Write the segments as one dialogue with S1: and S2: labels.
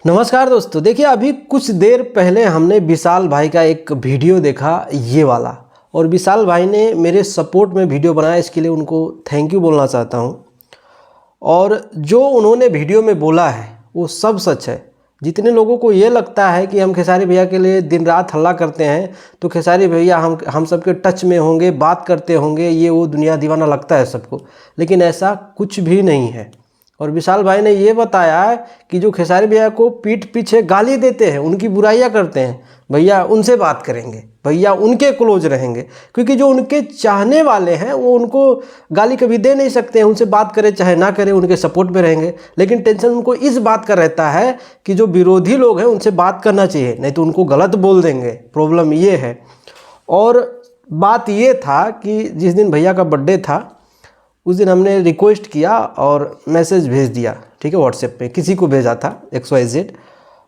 S1: नमस्कार दोस्तों, देखिए अभी कुछ देर पहले हमने विशाल भाई का एक वीडियो देखा ये वाला, और विशाल भाई ने मेरे सपोर्ट में वीडियो बनाया, इसके लिए उनको थैंक यू बोलना चाहता हूँ। और जो उन्होंने वीडियो में बोला है वो सब सच है। जितने लोगों को ये लगता है कि हम खेसारी भैया के लिए दिन रात हल्ला करते हैं तो खेसारी भैया हम सबके टच में होंगे, बात करते होंगे, ये वो दुनिया दीवाना लगता है सबको, लेकिन ऐसा कुछ भी नहीं है। और विशाल भाई ने ये बताया है कि जो खेसारी भैया को पीठ पीछे गाली देते हैं, उनकी बुराइयां करते हैं, भैया उनसे बात करेंगे, भैया उनके क्लोज रहेंगे, क्योंकि जो उनके चाहने वाले हैं वो उनको गाली कभी दे नहीं सकते हैं। उनसे बात करें चाहे ना करें, उनके सपोर्ट में रहेंगे। लेकिन टेंशन उनको इस बात का रहता है कि जो विरोधी लोग हैं उनसे बात करना चाहिए, नहीं तो उनको गलत बोल देंगे। प्रॉब्लम ये है। और बात ये था कि जिस दिन भैया का बर्थडे था उस दिन हमने रिक्वेस्ट किया और मैसेज भेज दिया, ठीक है, व्हाट्सएप पे किसी को भेजा था XYZ,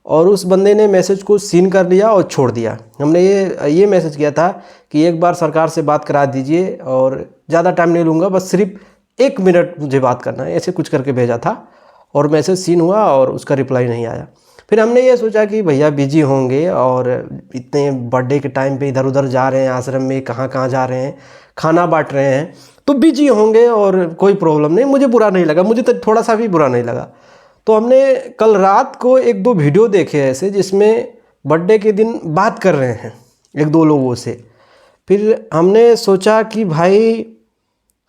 S1: और उस बंदे ने मैसेज को सीन कर लिया और छोड़ दिया। हमने ये मैसेज किया था कि एक बार सरकार से बात करा दीजिए और ज़्यादा टाइम नहीं लूँगा, बस सिर्फ 1 मिनट मुझे बात करना है, ऐसे कुछ करके भेजा था। और मैसेज सीन हुआ और उसका रिप्लाई नहीं आया। फिर हमने ये सोचा कि भैया बिजी होंगे और इतने बर्थडे के टाइम पे इधर उधर जा रहे हैं, आश्रम में कहाँ कहाँ जा रहे हैं, खाना बांट रहे हैं, तो बिजी होंगे और कोई प्रॉब्लम नहीं। मुझे बुरा नहीं लगा, मुझे तो थोड़ा सा भी बुरा नहीं लगा। तो हमने कल रात को 1-2 वीडियो देखे ऐसे जिसमें बर्थडे के दिन बात कर रहे हैं 1-2 लोगों से। फिर हमने सोचा कि भाई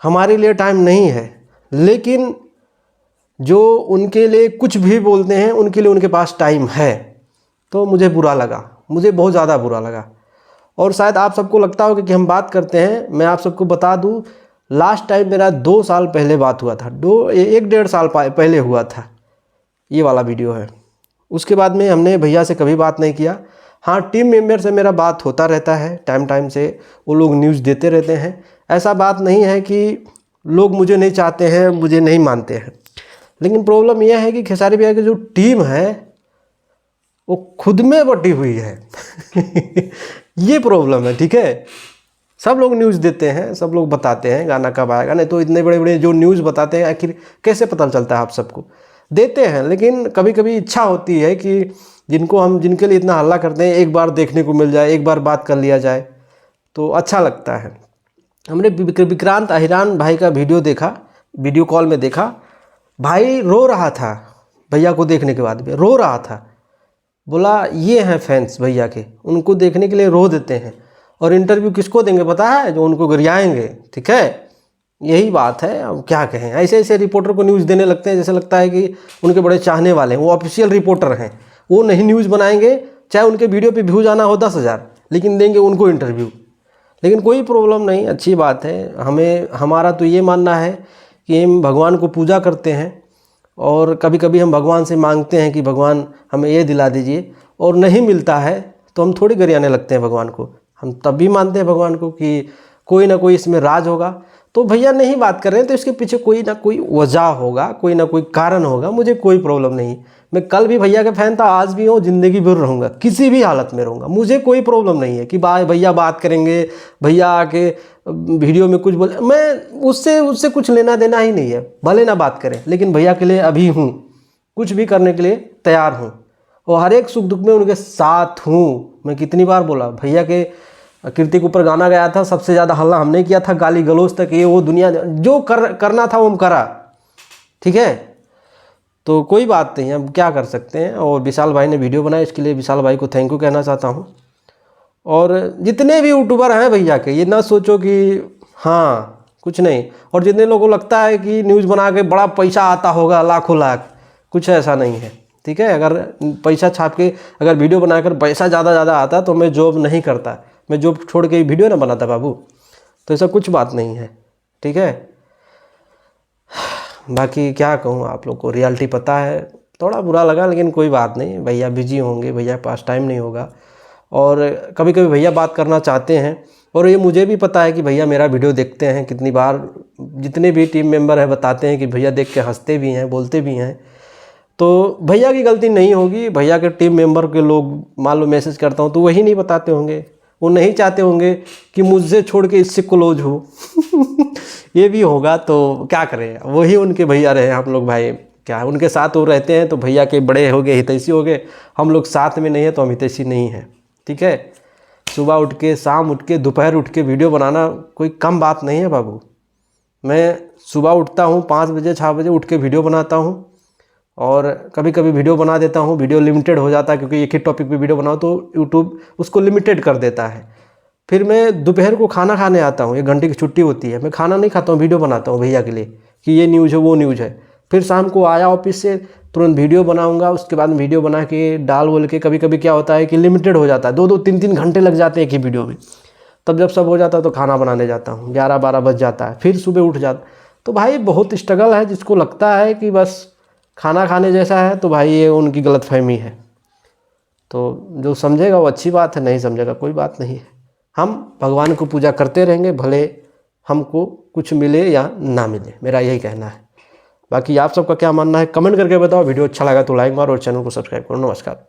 S1: हमारे लिए टाइम नहीं है, लेकिन जो उनके लिए कुछ भी बोलते हैं उनके लिए उनके पास टाइम है। तो मुझे बुरा लगा, मुझे बहुत ज़्यादा बुरा लगा। और शायद आप सबको लगता होगा कि हम बात करते हैं। मैं आप सबको बता दूं, लास्ट टाइम मेरा 2 साल पहले बात हुआ था, 1-1.5 साल पहले हुआ था। ये वाला वीडियो है। उसके बाद में हमने भैया से कभी बात नहीं किया। हाँ, टीम मेंबर से मेरा बात होता रहता है टाइम टाइम से, वो लोग न्यूज़ देते रहते हैं। ऐसा बात नहीं है कि लोग मुझे नहीं चाहते हैं, मुझे नहीं मानते हैं। लेकिन प्रॉब्लम यह है कि खेसारी भैया की जो टीम है वो खुद में बटी हुई है ये प्रॉब्लम है, ठीक है। सब लोग न्यूज़ देते हैं, सब लोग बताते हैं गाना कब आएगा, नहीं तो इतने बड़े बड़े जो न्यूज़ बताते हैं आखिर कैसे पता चलता है। आप सबको देते हैं, लेकिन कभी कभी इच्छा होती है कि जिनके लिए इतना हल्ला करते हैं, एक बार देखने को मिल जाए, एक बार बात कर लिया जाए तो अच्छा लगता है। हमने विक्रांत अहिरान भाई का वीडियो देखा, वीडियो कॉल में देखा। भाई रो रहा था, भैया को देखने के बाद भी रो रहा था। बोला ये हैं फैंस भैया के, उनको देखने के लिए रो देते हैं। और इंटरव्यू किसको देंगे पता है? जो उनको गरियाएंगे, ठीक है। यही बात है, अब क्या कहें। ऐसे ऐसे रिपोर्टर को न्यूज़ देने लगते हैं जैसे लगता है कि उनके बड़े चाहने वाले हैं, वो ऑफिशियल रिपोर्टर हैं। वो नहीं न्यूज़ बनाएंगे, चाहे उनके वीडियो पे व्यूज आना हो 10,000, लेकिन देंगे उनको इंटरव्यू। लेकिन कोई प्रॉब्लम नहीं, अच्छी बात है। हमारा तो ये मानना है कि हम भगवान को पूजा करते हैं, और कभी कभी हम भगवान से मांगते हैं कि भगवान हमें ये दिला दीजिए, और नहीं मिलता है तो हम थोड़ी गरियाने लगते हैं भगवान को। हम तब भी मानते हैं भगवान को कि कोई ना कोई इसमें राज होगा। तो भैया नहीं बात कर रहे हैं तो इसके पीछे कोई ना कोई वजह होगा, कोई ना कोई कारण होगा। मुझे कोई प्रॉब्लम नहीं। मैं कल भी भैया का फ़ैन था, आज भी हूँ, ज़िंदगी भर रहूँगा, किसी भी हालत में रहूँगा। मुझे कोई प्रॉब्लम नहीं है कि भैया बात करेंगे, भैया आके वीडियो में कुछ बोले, मैं उससे कुछ लेना देना ही नहीं है। भले ना बात करें, लेकिन भैया के लिए अभी हूँ, कुछ भी करने के लिए तैयार हूँ, और हर एक सुख दुख में उनके साथ हूँ। मैं कितनी बार बोला, भैया के कीर्ति के ऊपर गाना गया था, सबसे ज़्यादा हल्ला हमने किया था, गाली गलौज तक, ये वो दुनिया जो करना था वो हम करा, ठीक है। तो कोई बात नहीं, हम क्या कर सकते हैं। और विशाल भाई ने वीडियो बनाया, इसके लिए विशाल भाई को थैंक यू कहना चाहता हूँ। और जितने भी यूट्यूबर हैं भैया के, ये ना सोचो कि हाँ कुछ नहीं। और जितने लोगों को लगता है कि न्यूज़ बना के बड़ा पैसा आता होगा, लाखों लाख, कुछ ऐसा नहीं है, ठीक है। अगर पैसा छाप के अगर वीडियो बनाकर पैसा ज़्यादा आता तो मैं जॉब नहीं करता, मैं जॉब छोड़ के वीडियो ना बनाता बाबू। तो ऐसा कुछ बात नहीं है, ठीक है। बाकी क्या कहूँ, आप लोग को रियलिटी पता है। थोड़ा बुरा लगा, लेकिन कोई बात नहीं, भैया बिजी होंगे, भैया के पास टाइम नहीं होगा। और कभी कभी भैया बात करना चाहते हैं, और ये मुझे भी पता है कि भैया मेरा वीडियो देखते हैं। कितनी बार जितने भी टीम मेंबर हैं बताते हैं कि भैया देख के हंसते भी हैं, बोलते भी हैं। तो भैया की गलती नहीं होगी। भैया के टीम मेंबर के लोग मान लो मैसेज करता हूँ तो वही नहीं बताते होंगे, वो नहीं चाहते होंगे कि मुझसे छोड़ के इससे क्लोज हो ये भी होगा, तो क्या करें, वही उनके भैया रहे हम लोग भाई। क्या है, उनके साथ वो रहते हैं तो भैया के बड़े हो गए, हितैषी हो गए। हम लोग साथ में नहीं है तो हम हितैषी नहीं हैं, ठीक है। सुबह उठ के, शाम उठ के, दोपहर उठ के वीडियो बनाना कोई कम बात नहीं है बाबू। मैं सुबह उठता हूँ 5 बजे 6 बजे उठ के वीडियो बनाता हूँ, और कभी कभी वीडियो बना देता हूँ, वीडियो लिमिटेड हो जाता है क्योंकि एक ही टॉपिक पे वीडियो बनाओ तो यूट्यूब उसको लिमिटेड कर देता है। फिर मैं दोपहर को खाना खाने आता हूँ, 1 घंटे की छुट्टी होती है, मैं खाना नहीं खाता हूँ, वीडियो बनाता हूँ भैया के लिए कि ये न्यूज़ है वो न्यूज़ है। फिर शाम को आया ऑफिस से तुरंत वीडियो बनाऊंगा, उसके बाद वीडियो बना के डाल बोल के, कभी कभी क्या होता है कि लिमिटेड हो जाता है, 2-2 3-3 घंटे लग जाते हैं एक ही वीडियो में। तब जब सब हो जाता है तो खाना बनाने जाता हूँ, 11-12 बज जाता है, फिर सुबह उठ जाता। तो भाई बहुत स्ट्रगल है। जिसको लगता है कि बस खाना खाने जैसा है तो भाई ये उनकी गलतफहमी है। तो जो समझेगा वो अच्छी बात है, नहीं समझेगा कोई बात नहीं है। हम भगवान को पूजा करते रहेंगे, भले हमको कुछ मिले या ना मिले, मेरा यही कहना है। बाकी आप सबका क्या मानना है कमेंट करके बताओ। वीडियो अच्छा लगा तो लाइक मारो और चैनल को सब्सक्राइब करो। नमस्कार।